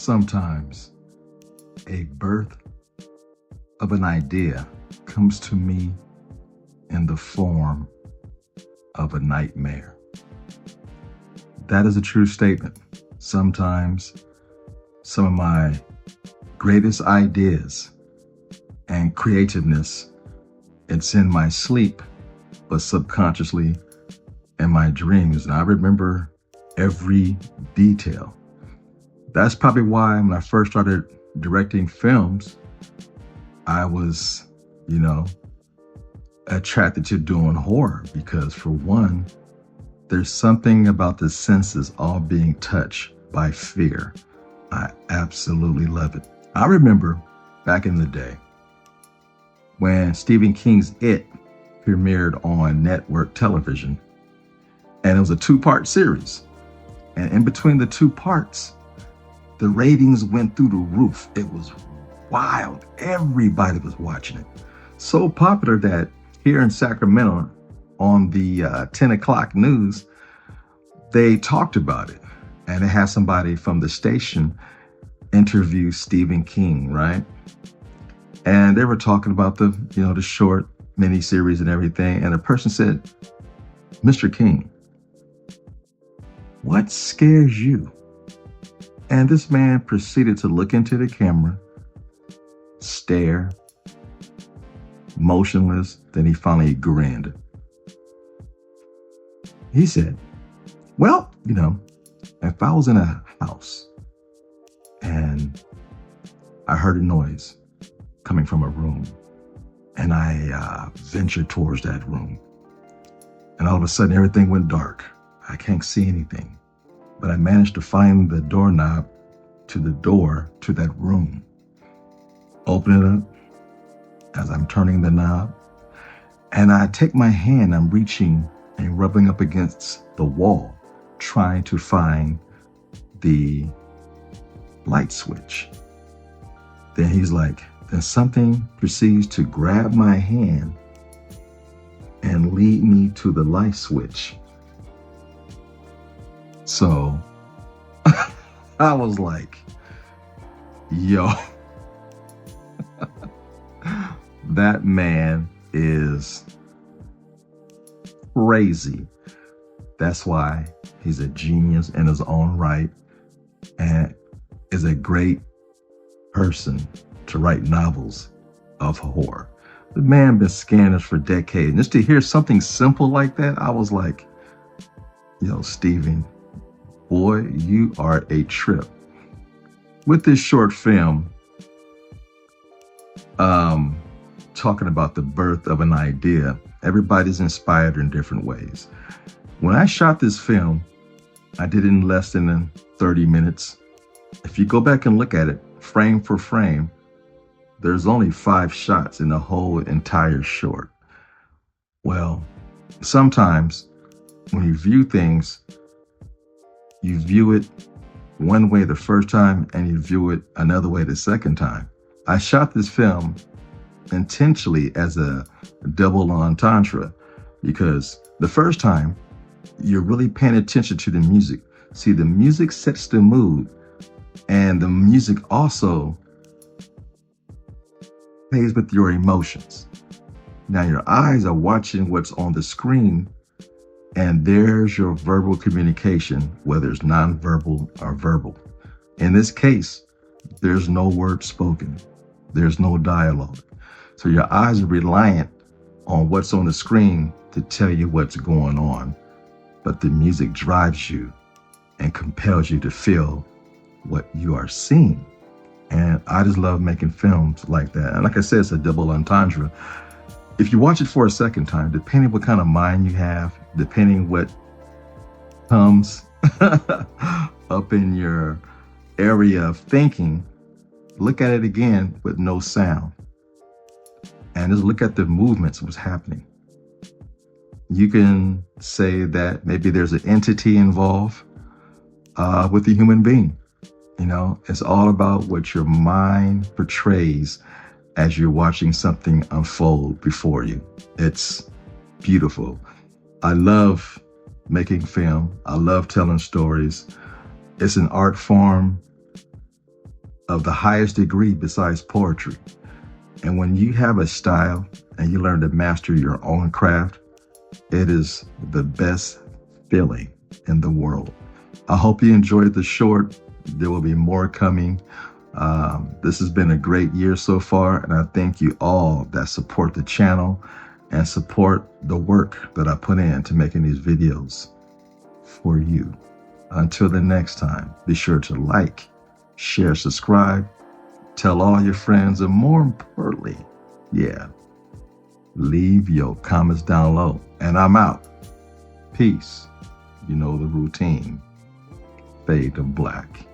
Sometimes a birth of an idea comes to me in the form of a nightmare. That is a true statement. Sometimes some of my greatest ideas and creativeness, it's in my sleep, but subconsciously in my dreams. And I remember every detail. That's probably why when I first started directing films, I was, attracted to doing horror because, for one, there's something about the senses all being touched by fear. I absolutely love it. I remember back in the day when Stephen King's It premiered on network television, and it was a 2-part series. And in between the 2 parts, the ratings went through the roof. It was wild. Everybody was watching it. So popular that here in Sacramento on the 10 o'clock news, they talked about it. And they had somebody from the station interview Stephen King, right? And they were talking about the short miniseries and everything. And the person said, "Mr. King, what scares you?" And this man proceeded to look into the camera, stare, motionless. Then he finally grinned. He said, "Well, if I was in a house and I heard a noise coming from a room and I ventured towards that room, and all of a sudden everything went dark. I can't see anything. But I managed to find the doorknob to the door to that room. Open it up as I'm turning the knob. And I take my hand, I'm reaching and rubbing up against the wall, trying to find the light switch." Then he's like, then something proceeds to grab my hand and lead me to the light switch. So I was like, yo, that man is crazy. That's why he's a genius in his own right and is a great person to write novels of horror. The man been scanning us for decades. And just to hear something simple like that, I was like, Stephen, boy, you are a trip. With this short film, talking about the birth of an idea, everybody's inspired in different ways. When I shot this film, I did it in less than 30 minutes. If you go back and look at it, frame for frame, there's only 5 shots in the whole entire short. Well, sometimes when you view things, you view it one way the first time and you view it another way the second time. I shot this film intentionally as a double entendre because the first time you're really paying attention to the music. See, the music sets the mood, and the music also plays with your emotions. Now your eyes are watching what's on the screen, and there's your verbal communication, whether it's nonverbal or verbal. In this case, there's no word spoken. There's no dialogue. So your eyes are reliant on what's on the screen to tell you what's going on. But the music drives you and compels you to feel what you are seeing. And I just love making films like that. And like I said, it's a double entendre. If you watch it for a second time, depending what kind of mind you have, depending what comes up in your area of thinking, look at it again with no sound. And just look at the movements, what's happening. You can say that maybe there's an entity involved with the human being. It's all about what your mind portrays as you're watching something unfold before you. It's beautiful. I love making film. I love telling stories. It's an art form of the highest degree besides poetry. And when you have a style and you learn to master your own craft, it is the best feeling in the world. I hope you enjoyed the short. There will be more coming. This has been a great year so far, and I thank you all that support the channel and support the work that I put into making these videos for you. Until the next time, be sure to like, share, subscribe, tell all your friends, and more importantly, leave your comments down low. And I'm out. Peace. You know the routine. Fade to black.